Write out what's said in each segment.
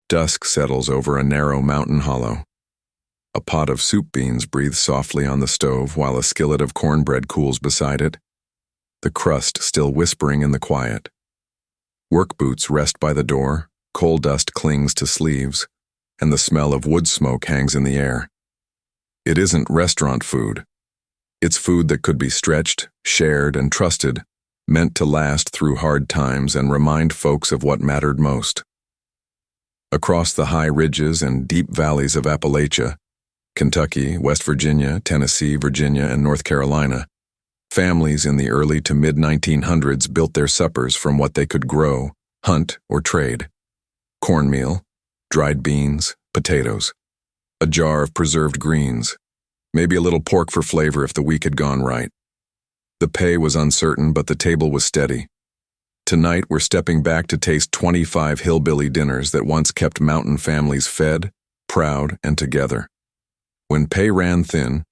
Dusk settles over a narrow mountain hollow. A pot of soup beans breathes softly on the stove while a skillet of cornbread cools beside it, the crust still whispering in the quiet. Work boots rest by the door, coal dust clings to sleeves, and the smell of wood smoke hangs in the air. It isn't restaurant food. It's food that could be stretched, shared, and trusted, meant to last through hard times and remind folks of what mattered most. Across the high ridges and deep valleys of Appalachia, Kentucky, West Virginia, Tennessee, Virginia, and North Carolina, families in the early to mid-1900s built their suppers from what they could grow, hunt, or trade. Cornmeal, dried beans, potatoes, a jar of preserved greens, maybe a little pork for flavor if the week had gone right. The pay was uncertain, but the table was steady. Tonight, we're stepping back to taste 25 hillbilly dinners that once kept mountain families fed, proud, and together. When pay ran thin,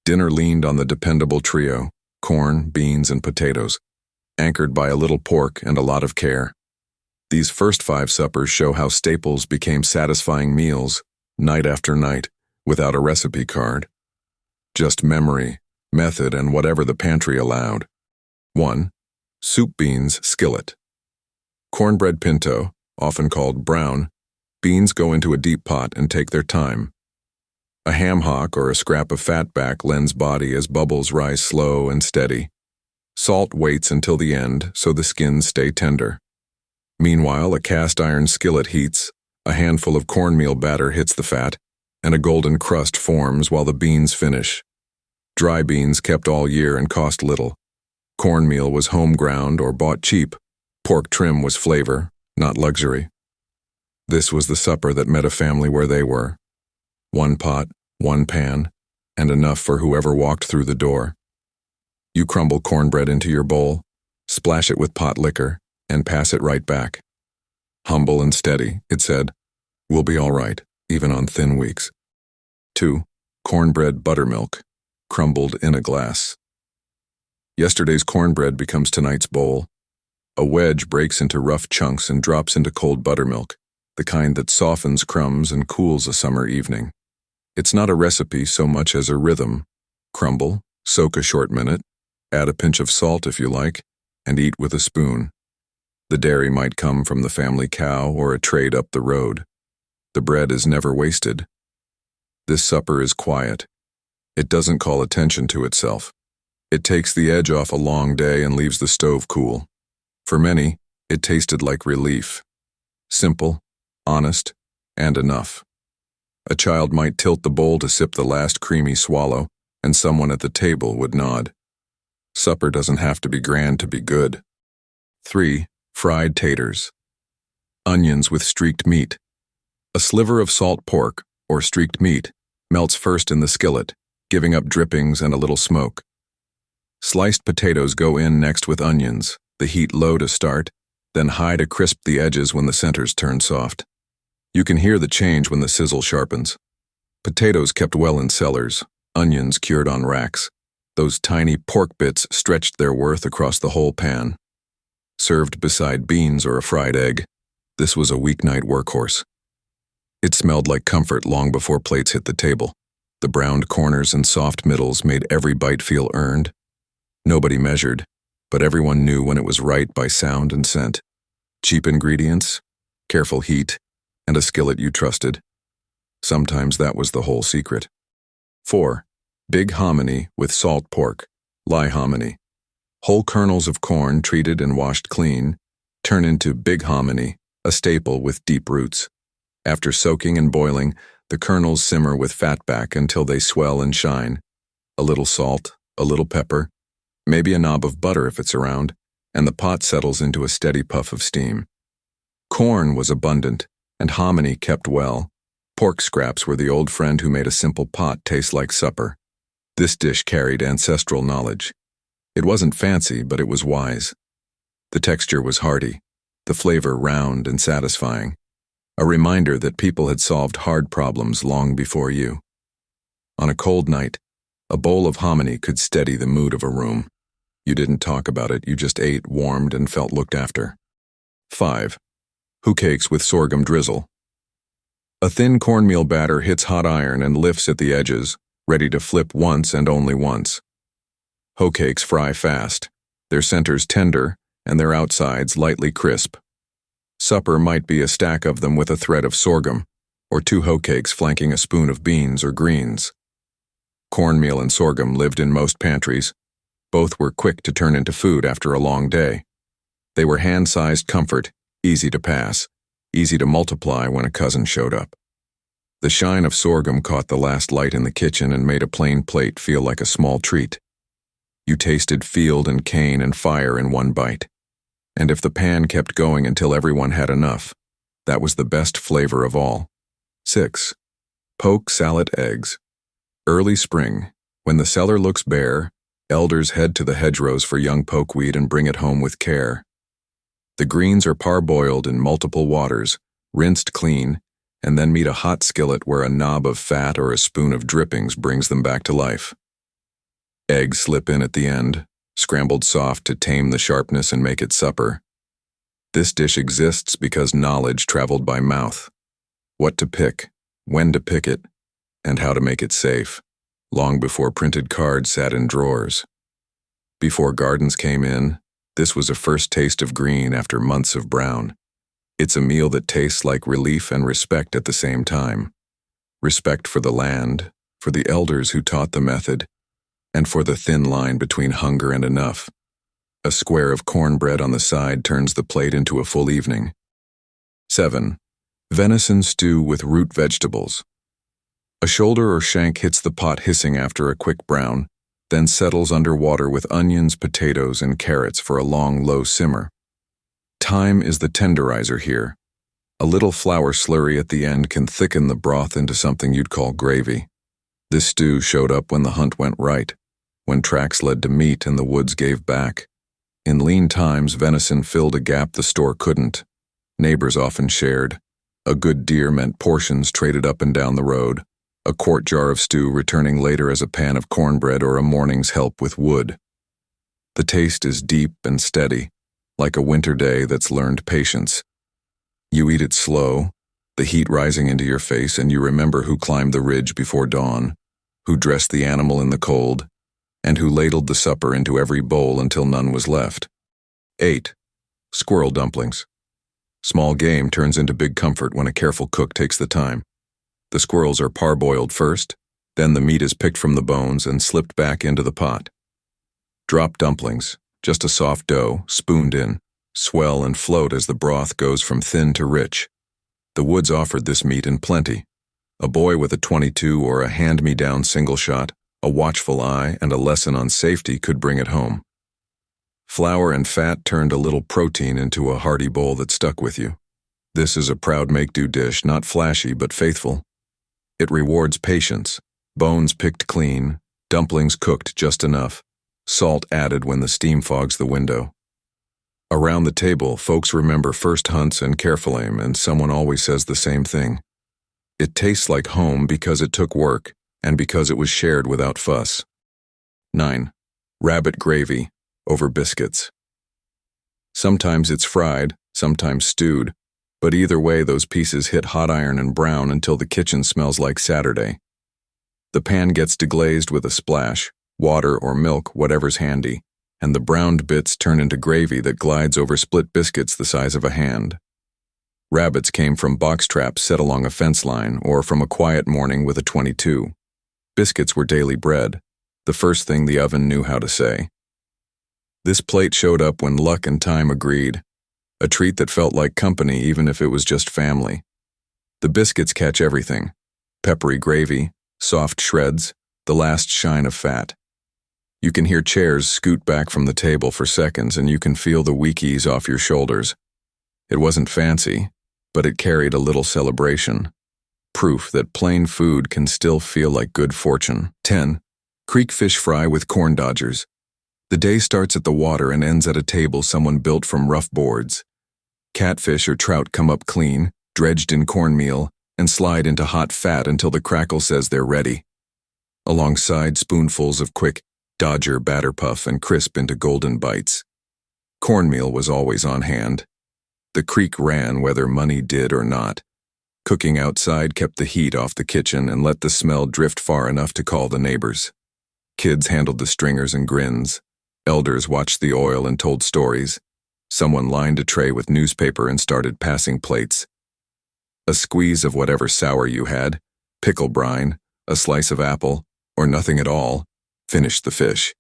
dinner leaned on the dependable trio, corn, beans, and potatoes, anchored by a little pork and a lot of care. These first 5 suppers show how staples became satisfying meals, night after night, without a recipe card. Just memory, method, and whatever the pantry allowed. 1. Soup beans skillet. Cornbread pinto, often called brown, beans go into a deep pot and take their time. A ham hock or a scrap of fatback lends body as bubbles rise slow and steady. Salt waits until the end so the skins stay tender. Meanwhile, a cast iron skillet heats, a handful of cornmeal batter hits the fat, and a golden crust forms while the beans finish. Dry beans kept all year and cost little. Cornmeal was home ground or bought cheap. Pork trim was flavor, not luxury. This was the supper that met a family where they were. 1 pot, 1 pan, and enough for whoever walked through the door. You crumble cornbread into your bowl, splash it with pot liquor, and pass it right back. Humble and steady, it said, "We'll be all right, even on thin weeks." 2. Cornbread buttermilk, crumbled in a glass. Yesterday's cornbread becomes tonight's bowl. A wedge breaks into rough chunks and drops into cold buttermilk, the kind that softens crumbs and cools a summer evening. It's not a recipe so much as a rhythm. Crumble, soak a short minute, add a pinch of salt if you like, and eat with a spoon. The dairy might come from the family cow or a trade up the road. The bread is never wasted. This supper is quiet. It doesn't call attention to itself. It takes the edge off a long day and leaves the stove cool. For many, it tasted like relief. Simple, honest, and enough. A child might tilt the bowl to sip the last creamy swallow, and someone at the table would nod. Supper doesn't have to be grand to be good. 3. Fried taters. Onions with streaked meat. A sliver of salt pork, or streaked meat, melts first in the skillet, giving up drippings and a little smoke. Sliced potatoes go in next with onions, the heat low to start, then high to crisp the edges when the centers turn soft. You can hear the change when the sizzle sharpens. Potatoes kept well in cellars, onions cured on racks. Those tiny pork bits stretched their worth across the whole pan. Served beside beans or a fried egg, this was a weeknight workhorse. It smelled like comfort long before plates hit the table. The browned corners and soft middles made every bite feel earned. Nobody measured, but everyone knew when it was right by sound and scent. Cheap ingredients, careful heat, and a skillet you trusted. Sometimes that was the whole secret. 4. Big hominy with salt pork, lie hominy. Whole kernels of corn treated and washed clean turn into big hominy, a staple with deep roots. After soaking and boiling, the kernels simmer with fatback until they swell and shine. A little salt, a little pepper, maybe a knob of butter if it's around, and the pot settles into a steady puff of steam. Corn was abundant, and hominy kept well. Pork scraps were the old friend who made a simple pot taste like supper. This dish carried ancestral knowledge. It wasn't fancy, but it was wise. The texture was hearty, the flavor round and satisfying. A reminder that people had solved hard problems long before you. On a cold night, a bowl of hominy could steady the mood of a room. You didn't talk about it, you just ate, warmed, and felt looked after. 5. Hoe cakes with sorghum drizzle. A thin cornmeal batter hits hot iron and lifts at the edges, ready to flip once and only once. Hoe cakes fry fast, their centers tender and their outsides lightly crisp. Supper might be a stack of them with a thread of sorghum, or 2 hoe cakes flanking a spoon of beans or greens. Cornmeal and sorghum lived in most pantries. Both were quick to turn into food after a long day. They were hand-sized comfort, easy to pass, easy to multiply when a cousin showed up. The shine of sorghum caught the last light in the kitchen and made a plain plate feel like a small treat. You tasted field and cane and fire in one bite. And if the pan kept going until everyone had enough, that was the best flavor of all. 6. Poke salad eggs. Early spring, when the cellar looks bare, elders head to the hedgerows for young pokeweed and bring it home with care. The greens are parboiled in multiple waters, rinsed clean, and then meet a hot skillet where a knob of fat or a spoon of drippings brings them back to life. Eggs slip in at the end, scrambled soft to tame the sharpness and make it supper. This dish exists because knowledge traveled by mouth. What to pick, when to pick it, and how to make it safe, long before printed cards sat in drawers. Before gardens came in, this was a first taste of green after months of brown. It's a meal that tastes like relief and respect at the same time. Respect for the land, for the elders who taught the method, and for the thin line between hunger and enough. A square of cornbread on the side turns the plate into a full evening. 7. Venison stew with root vegetables. A shoulder or shank hits the pot hissing after a quick brown, then settles under water with onions, potatoes, and carrots for a long, low simmer. Thyme is the tenderizer here. A little flour slurry at the end can thicken the broth into something you'd call gravy. This stew showed up when the hunt went right, when tracks led to meat and the woods gave back. In lean times, venison filled a gap the store couldn't. Neighbors often shared. A good deer meant portions traded up and down the road, a quart jar of stew returning later as a pan of cornbread or a morning's help with wood. The taste is deep and steady, like a winter day that's learned patience. You eat it slow, the heat rising into your face, and you remember who climbed the ridge before dawn, who dressed the animal in the cold, and who ladled the supper into every bowl until none was left. 8. Squirrel dumplings. Small game turns into big comfort when a careful cook takes the time. The squirrels are parboiled first, then the meat is picked from the bones and slipped back into the pot. Drop dumplings, just a soft dough, spooned in, swell and float as the broth goes from thin to rich. The woods offered this meat in plenty. A boy with a .22 or a hand-me-down single shot, a watchful eye, and a lesson on safety could bring it home. Flour and fat turned a little protein into a hearty bowl that stuck with you. This is a proud make-do dish, not flashy but faithful. It rewards patience, bones picked clean, dumplings cooked just enough, salt added when the steam fogs the window. Around the table, folks remember first hunts and careful aim, and someone always says the same thing. It tastes like home because it took work, and because it was shared without fuss. 9. Rabbit gravy over biscuits. Sometimes it's fried, sometimes stewed, but either way those pieces hit hot iron and brown until the kitchen smells like Saturday. The pan gets deglazed with a splash, water or milk, whatever's handy, and the browned bits turn into gravy that glides over split biscuits the size of a hand. Rabbits came from box traps set along a fence line or from a quiet morning with a .22. Biscuits were daily bread, the first thing the oven knew how to say. This plate showed up when luck and time agreed, a treat that felt like company even if it was just family. The biscuits catch everything: peppery gravy, soft shreds, the last shine of fat. You can hear chairs scoot back from the table for seconds, and you can feel the weak ease off your shoulders. It wasn't fancy, but it carried a little celebration. Proof that plain food can still feel like good fortune. 10. Creek fish fry with corn dodgers. The day starts at the water and ends at a table someone built from rough boards. Catfish or trout come up clean, dredged in cornmeal, and slide into hot fat until the crackle says they're ready. Alongside spoonfuls of quick Dodger batter puff and crisp into golden bites. Cornmeal was always on hand. The creek ran whether money did or not. Cooking outside kept the heat off the kitchen and let the smell drift far enough to call the neighbors. Kids handled the stringers and grins. Elders watched the oil and told stories. Someone lined a tray with newspaper and started passing plates. A squeeze of whatever sour you had, pickle brine, a slice of apple, or nothing at all, finished the fish.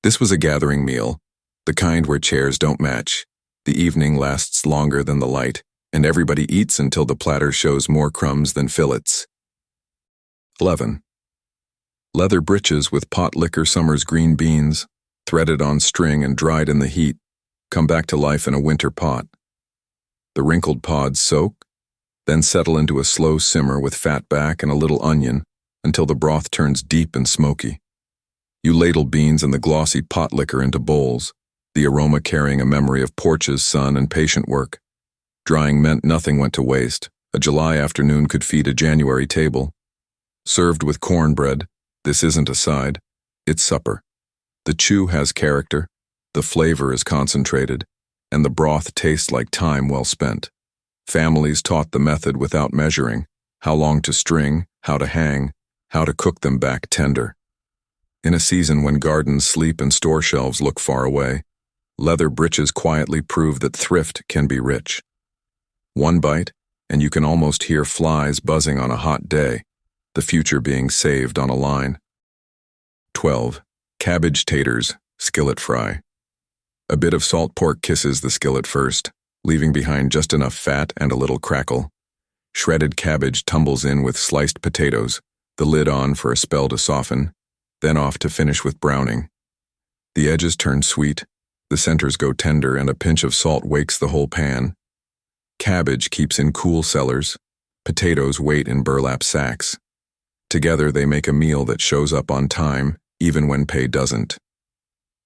This was a gathering meal, the kind where chairs don't match. The evening lasts longer than the light, and everybody eats until the platter shows more crumbs than fillets. 11. Leather breeches with pot liquor summer's green beans, threaded on string and dried in the heat, come back to life in a winter pot. The wrinkled pods soak, then settle into a slow simmer with fat back and a little onion until the broth turns deep and smoky. You ladle beans and the glossy pot liquor into bowls, the aroma carrying a memory of porches, sun, and patient work. Drying meant nothing went to waste. A July afternoon could feed a January table. Served with cornbread, this isn't a side, it's supper. The chew has character, the flavor is concentrated, and the broth tastes like time well spent. Families taught the method without measuring, how long to string, how to hang, how to cook them back tender. In a season when gardens sleep and store shelves look far away, leather breeches quietly prove that thrift can be rich. One bite, and you can almost hear flies buzzing on a hot day, the future being saved on a line. 12. Cabbage taters, skillet fry. A bit of salt pork kisses the skillet first, leaving behind just enough fat and a little crackle. Shredded cabbage tumbles in with sliced potatoes, the lid on for a spell to soften, then off to finish with browning. The edges turn sweet, the centers go tender, and a pinch of salt wakes the whole pan. Cabbage keeps in cool cellars, potatoes wait in burlap sacks. Together they make a meal that shows up on time, even when pay doesn't.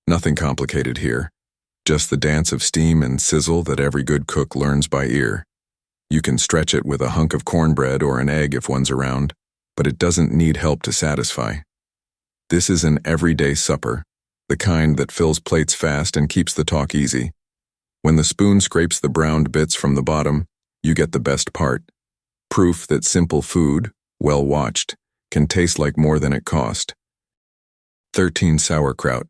Nothing complicated here, just the dance of steam and sizzle that every good cook learns by ear. You can stretch it with a hunk of cornbread or an egg if one's around, but it doesn't need help to satisfy. This is an everyday supper, the kind that fills plates fast and keeps the talk easy. When the spoon scrapes the browned bits from the bottom, you get the best part. Proof that simple food, well watched, can taste like more than it cost. 13. Sauerkraut,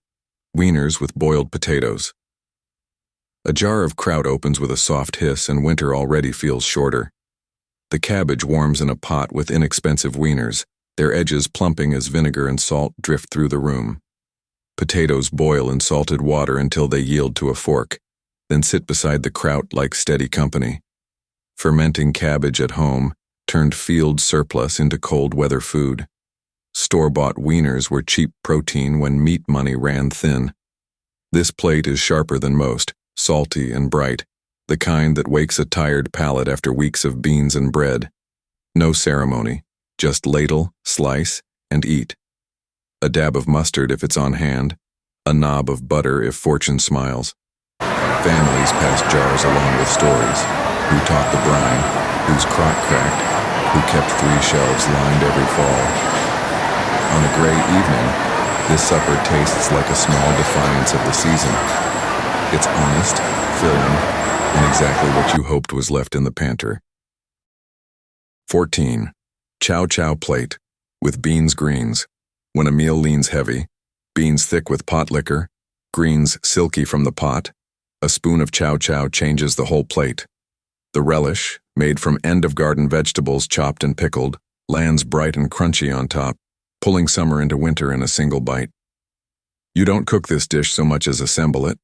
wieners with boiled potatoes. A jar of kraut opens with a soft hiss and winter already feels shorter. The cabbage warms in a pot with inexpensive wieners, their edges plumping as vinegar and salt drift through the room. Potatoes boil in salted water until they yield to a fork, then sit beside the kraut like steady company. Fermenting cabbage at home turned field surplus into cold weather food. Store-bought wieners were cheap protein when meat money ran thin. This plate is sharper than most, salty and bright, the kind that wakes a tired palate after weeks of beans and bread. No ceremony, just ladle, slice, and eat. A dab of mustard if it's on hand, a knob of butter if fortune smiles. Families pass jars along with stories. Who taught the brine, whose crock cracked, who kept 3 shelves lined every fall. On a gray evening, this supper tastes like a small defiance of the season. It's honest, filling, and exactly what you hoped was left in the pantry. 14. Chow chow plate, with beans greens. When a meal leans heavy, beans thick with pot liquor, greens silky from the pot, a spoon of chow chow changes the whole plate. The relish, made from end-of-garden vegetables chopped and pickled, lands bright and crunchy on top, pulling summer into winter in a single bite. You don't cook this dish so much as assemble it.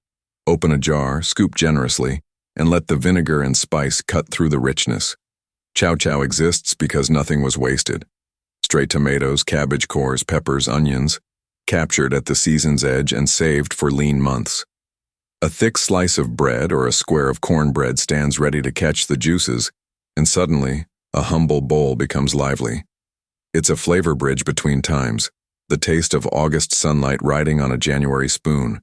Open a jar, scoop generously, and let the vinegar and spice cut through the richness. Chow chow exists because nothing was wasted. Stray tomatoes, cabbage cores, peppers, onions, captured at the season's edge and saved for lean months. A thick slice of bread or a square of cornbread stands ready to catch the juices, and suddenly, a humble bowl becomes lively. It's a flavor bridge between times, the taste of August sunlight riding on a January spoon.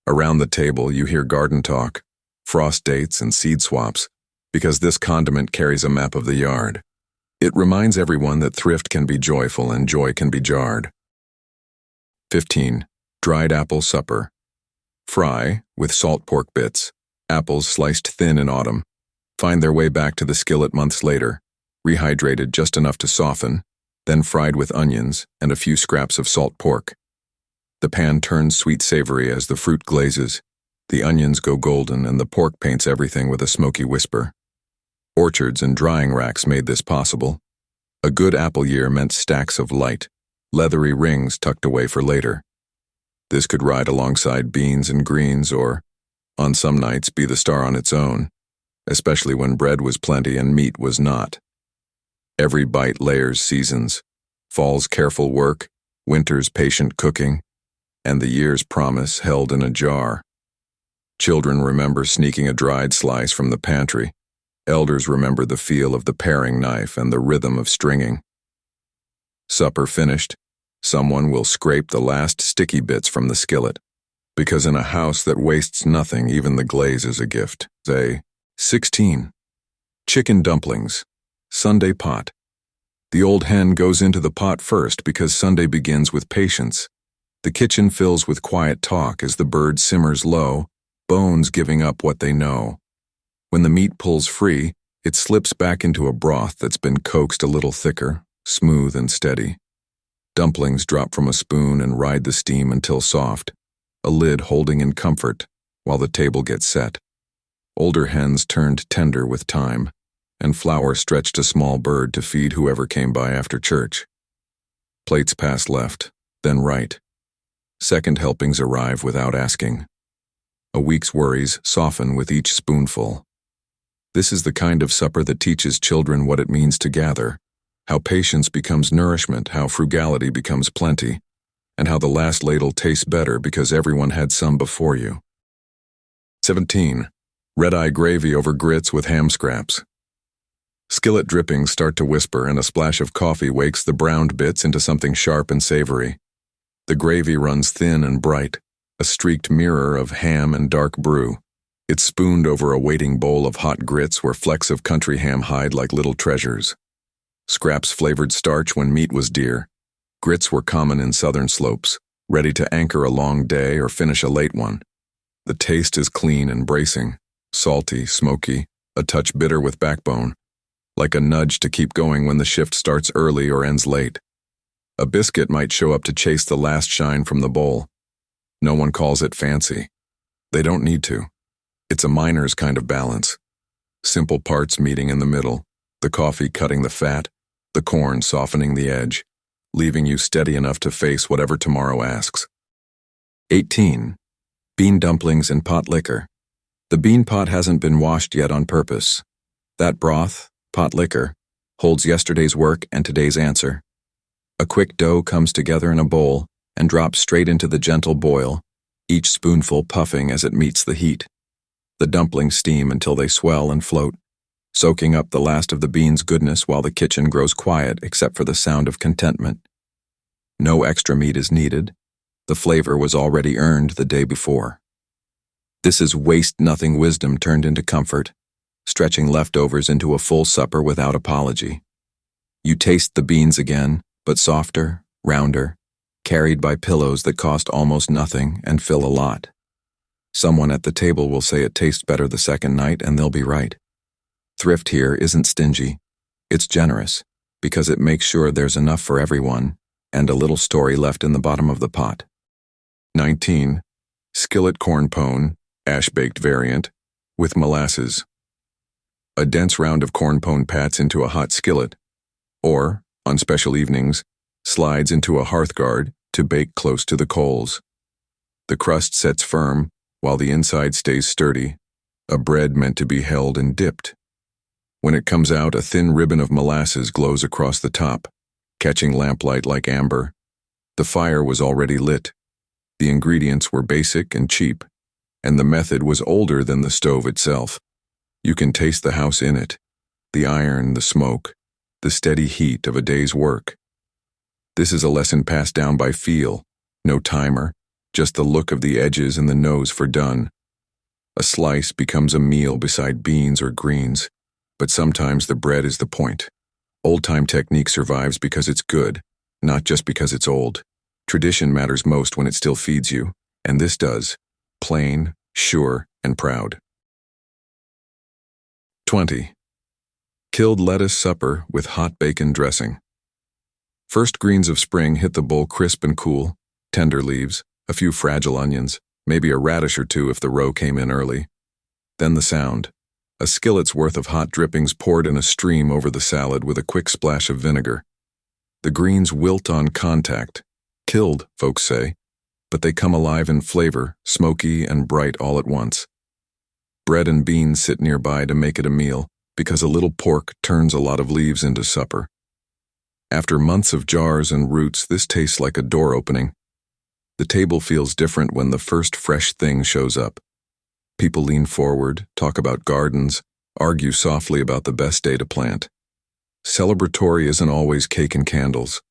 Around the table, you hear garden talk, frost dates, and seed swaps, because this condiment carries a map of the yard. It reminds everyone that thrift can be joyful and joy can be jarred. 15. Dried apple supper. Fry, with salt pork bits, apples sliced thin in autumn. Find their way back to the skillet months later, rehydrated just enough to soften, then fried with onions and a few scraps of salt pork. The pan turns sweet-savory as the fruit glazes, the onions go golden, and the pork paints everything with a smoky whisper. Orchards and drying racks made this possible. A good apple year meant stacks of light, leathery rings tucked away for later. This could ride alongside beans and greens or, on some nights, be the star on its own, especially when bread was plenty and meat was not. Every bite layers seasons, fall's careful work, winter's patient cooking, and the year's promise held in a jar. Children remember sneaking a dried slice from the pantry. Elders remember the feel of the paring knife and the rhythm of stringing. Supper finished, someone will scrape the last sticky bits from the skillet, because in a house that wastes nothing, even the glaze is a gift. Say, 16. Chicken dumplings. Sunday pot. The old hen goes into the pot first because Sunday begins with patience. The kitchen fills with quiet talk as the bird simmers low, bones giving up what they know. When the meat pulls free, it slips back into a broth that's been coaxed a little thicker, smooth and steady. Dumplings drop from a spoon and ride the steam until soft, a lid holding in comfort while the table gets set. Older hens turned tender with time, and flour stretched a small bird to feed whoever came by after church. Plates pass left, then right. Second helpings arrive without asking. A week's worries soften with each spoonful. This is the kind of supper that teaches children what it means to gather, how patience becomes nourishment, how frugality becomes plenty, and how the last ladle tastes better because everyone had some before you. 17. Red-eye gravy over grits with ham scraps. Skillet drippings start to whisper, and a splash of coffee wakes the browned bits into something sharp and savory. The gravy runs thin and bright, a streaked mirror of ham and dark brew. It's spooned over a waiting bowl of hot grits where flecks of country ham hide like little treasures. Scraps flavored starch when meat was dear. Grits were common in southern slopes, ready to anchor a long day or finish a late one. The taste is clean and bracing, salty, smoky, a touch bitter with backbone, like a nudge to keep going when the shift starts early or ends late. A biscuit might show up to chase the last shine from the bowl. No one calls it fancy. They don't need to. It's a miner's kind of balance. Simple parts meeting in the middle, the coffee cutting the fat, the corn softening the edge, leaving you steady enough to face whatever tomorrow asks. 18. Bean dumplings and pot liquor. The bean pot hasn't been washed yet on purpose. That broth, pot liquor, holds yesterday's work and today's answer. A quick dough comes together in a bowl and drops straight into the gentle boil, each spoonful puffing as it meets the heat. The dumplings steam until they swell and float, soaking up the last of the beans' goodness while the kitchen grows quiet except for the sound of contentment. No extra meat is needed. The flavor was already earned the day before. This is waste-nothing wisdom turned into comfort, stretching leftovers into a full supper without apology. You taste the beans again, but softer, rounder, carried by pillows that cost almost nothing and fill a lot. Someone at the table will say it tastes better the second night, and they'll be right. Thrift here isn't stingy. It's generous, because it makes sure there's enough for everyone, and a little story left in the bottom of the pot. 19. Skillet corn pone, ash-baked variant, with molasses. A dense round of corn pone pats into a hot skillet, or, on special evenings, slides into a hearthguard to bake close to the coals. The crust sets firm, while the inside stays sturdy, a bread meant to be held and dipped. When it comes out, a thin ribbon of molasses glows across the top, catching lamplight like amber. The fire was already lit. The ingredients were basic and cheap, and the method was older than the stove itself. You can taste the house in it, the iron, the smoke, the steady heat of a day's work. This is a lesson passed down by feel, no timer, just the look of the edges and the nose for done. A slice becomes a meal beside beans or greens, but sometimes the bread is the point. Old-time technique survives because it's good, not just because it's old. Tradition matters most when it still feeds you, and this does, plain, sure, and proud. 20. Killed lettuce supper with hot bacon dressing. First greens of spring hit the bowl crisp and cool, tender leaves, a few fragile onions, maybe a radish or two if the roe came in early. Then the sound. A skillet's worth of hot drippings poured in a stream over the salad with a quick splash of vinegar. The greens wilt on contact. Killed, folks say, but they come alive in flavor, smoky and bright all at once. Bread and beans sit nearby to make it a meal, because a little pork turns a lot of leaves into supper. After months of jars and roots, this tastes like a door opening. The table feels different when the first fresh thing shows up. People lean forward, talk about gardens, argue softly about the best day to plant. Celebratory isn't always cake and candles.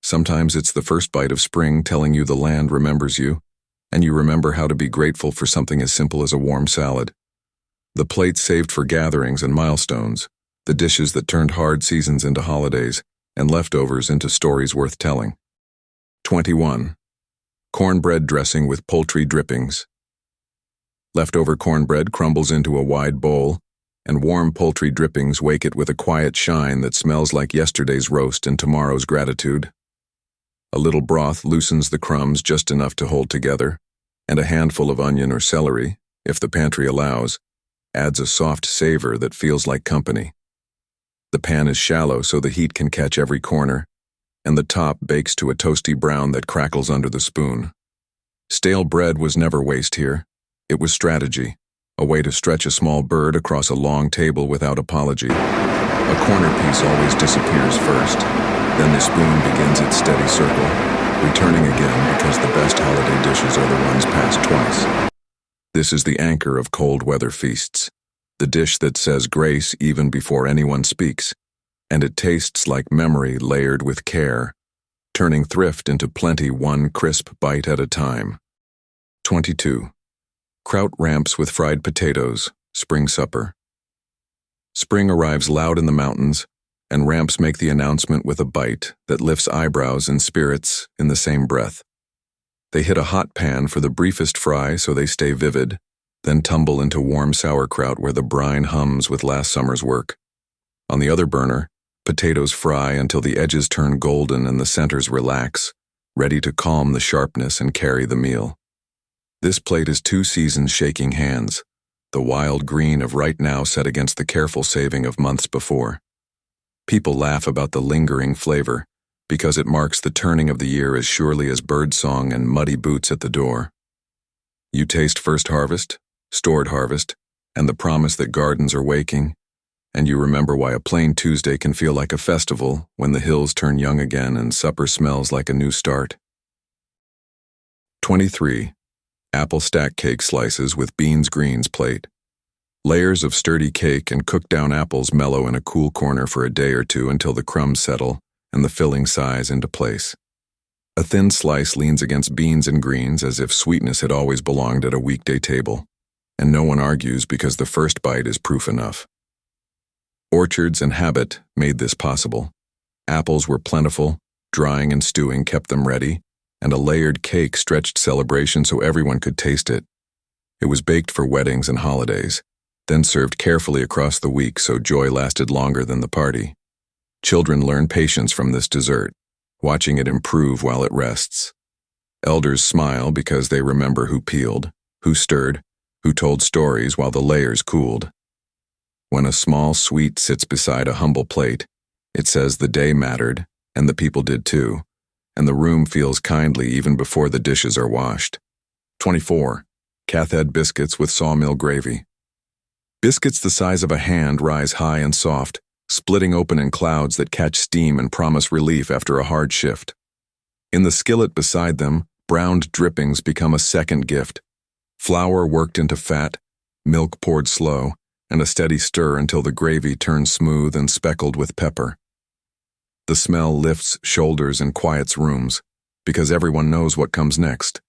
Sometimes it's the first bite of spring telling you the land remembers you, and you remember how to be grateful for something as simple as a warm salad. The plates saved for gatherings and milestones, the dishes that turned hard seasons into holidays, and leftovers into stories worth telling. 21. Cornbread dressing with poultry drippings. Leftover cornbread crumbles into a wide bowl, and warm poultry drippings wake it with a quiet shine that smells like yesterday's roast and tomorrow's gratitude. A little broth loosens the crumbs just enough to hold together, and a handful of onion or celery, if the pantry allows, adds a soft savor that feels like company. The pan is shallow so the heat can catch every corner, and the top bakes to a toasty brown that crackles under the spoon. Stale bread was never waste here. It was strategy, a way to stretch a small bird across a long table without apology. A corner piece always disappears first, then the spoon begins its steady circle, returning again because the best holiday dishes are the ones passed twice. This is the anchor of cold weather feasts, the dish that says grace even before anyone speaks, and it tastes like memory layered with care, turning thrift into plenty one crisp bite at a time. 22. Kraut ramps with fried potatoes, spring supper. Spring arrives loud in the mountains, and ramps make the announcement with a bite that lifts eyebrows and spirits in the same breath. They hit a hot pan for the briefest fry so they stay vivid, then tumble into warm sauerkraut where the brine hums with last summer's work. On the other burner, potatoes fry until the edges turn golden and the centers relax, ready to calm the sharpness and carry the meal. This plate is 2 seasons shaking hands, the wild green of right now set against the careful saving of months before. People laugh about the lingering flavor, because it marks the turning of the year as surely as birdsong and muddy boots at the door. You taste first harvest, stored harvest, and the promise that gardens are waking, and you remember why a plain Tuesday can feel like a festival when the hills turn young again and supper smells like a new start. 23. Apple stack cake slices with beans greens plate. Layers of sturdy cake and cooked down apples mellow in a cool corner for a day or two until the crumbs settle and the filling size into place. A thin slice leans against beans and greens as if sweetness had always belonged at a weekday table, and no one argues because the first bite is proof enough. Orchards and habit made this possible. Apples were plentiful, drying and stewing kept them ready, and a layered cake stretched celebration so everyone could taste it. It was baked for weddings and holidays, then served carefully across the week so joy lasted longer than the party. Children learn patience from this dessert, watching it improve while it rests. Elders smile because they remember who peeled, who stirred, who told stories while the layers cooled. When a small sweet sits beside a humble plate, it says the day mattered, and the people did too, and the room feels kindly even before the dishes are washed. 24. Cathhead biscuits with sawmill gravy. Biscuits the size of a hand rise high and soft, splitting open in clouds that catch steam and promise relief after a hard shift. In the skillet beside them, browned drippings become a second gift. Flour worked into fat, milk poured slow, and a steady stir until the gravy turns smooth and speckled with pepper. The smell lifts shoulders and quiets rooms, because everyone knows what comes next.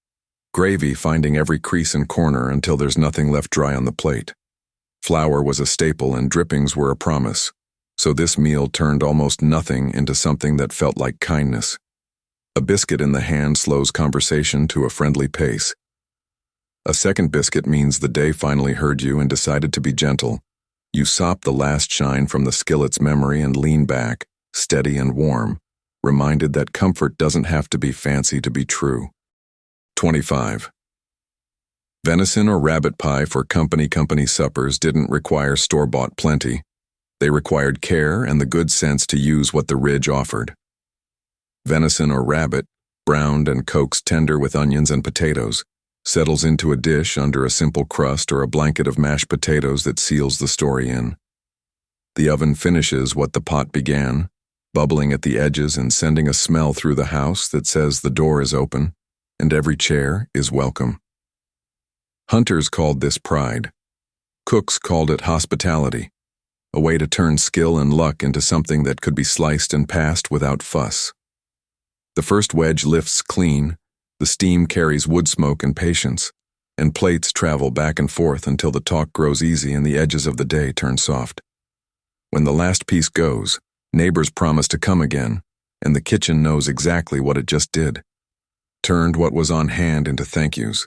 Gravy finding every crease and corner until there's nothing left dry on the plate. Flour was a staple and drippings were a promise, so this meal turned almost nothing into something that felt like kindness. A biscuit in the hand slows conversation to a friendly pace. A second biscuit means the day finally heard you and decided to be gentle, You sop the last shine from the skillet's memory and lean back, steady and warm, reminded that comfort doesn't have to be fancy to be true. 25. Venison or rabbit pie for company suppers didn't require store-bought plenty. They required care and the good sense to use what the ridge offered. Venison or rabbit, browned and coaxed tender with onions and potatoes, settles into a dish under a simple crust or a blanket of mashed potatoes that seals the story in. The oven finishes what the pot began, bubbling at the edges and sending a smell through the house that says the door is open and every chair is welcome. Hunters called this pride. Cooks called it hospitality, a way to turn skill and luck into something that could be sliced and passed without fuss. The first wedge lifts clean, the steam carries wood smoke and patience, and plates travel back and forth until the talk grows easy and the edges of the day turn soft. When the last piece goes, neighbors promise to come again, and the kitchen knows exactly what it just did. Turned what was on hand into thank yous,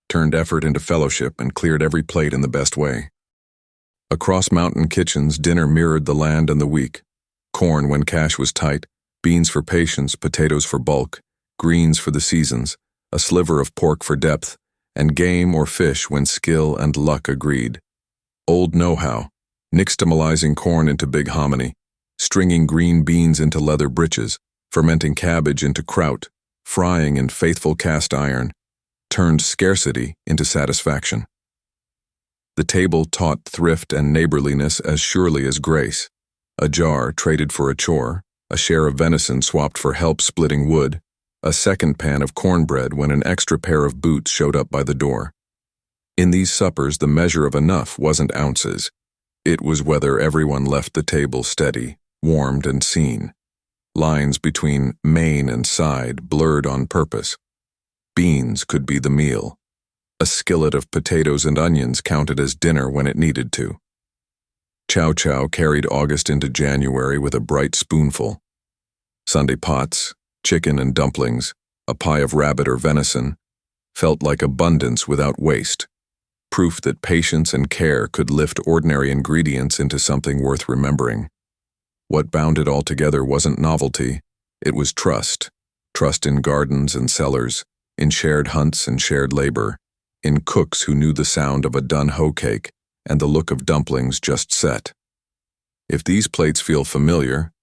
turned effort into fellowship, and cleared every plate in the best way. Across mountain kitchens, dinner mirrored the land and the week. Corn when cash was tight, beans for patience, potatoes for bulk, greens for the seasons, a sliver of pork for depth, and game or fish when skill and luck agreed. Old know-how, nixtamalizing corn into big hominy, stringing green beans into leather breeches, fermenting cabbage into kraut, frying in faithful cast iron, turned scarcity into satisfaction. The table taught thrift and neighborliness as surely as grace. A jar traded for a chore, a share of venison swapped for help splitting wood, a second pan of cornbread when an extra pair of boots showed up by the door. In these suppers, the measure of enough wasn't ounces. It was whether everyone left the table steady, warmed and seen. Lines between main and side blurred on purpose. Beans could be the meal. A skillet of potatoes and onions counted as dinner when it needed to. Chow chow carried August into January with a bright spoonful. Sunday pots, chicken and dumplings, a pie of rabbit or venison, felt like abundance without waste, proof that patience and care could lift ordinary ingredients into something worth remembering. What bound it all together wasn't novelty, it was trust. Trust in gardens and cellars, in shared hunts and shared labor, in cooks who knew the sound of a done hoe cake and the look of dumplings just set. If these plates feel familiar,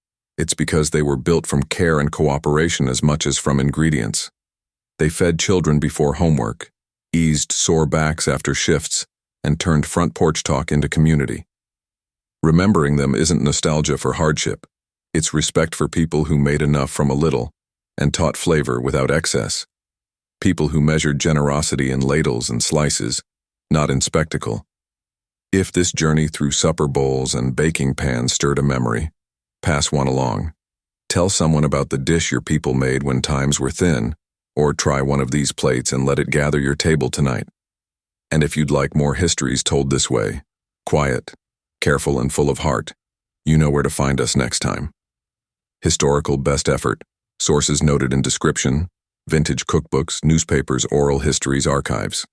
it's because they were built from care and cooperation as much as from ingredients. They fed children before homework, eased sore backs after shifts, and turned front porch talk into community. Remembering them isn't nostalgia for hardship, it's respect for people who made enough from a little and taught flavor without excess. People who measured generosity in ladles and slices, not in spectacle. If this journey through supper bowls and baking pans stirred a memory, pass one along. Tell someone about the dish your people made when times were thin, or try one of these plates and let it gather your table tonight. And if you'd like more histories told this way, quiet, careful and full of heart, you know where to find us next time. Historical best effort, sources noted in description, vintage cookbooks, newspapers, oral histories, archives.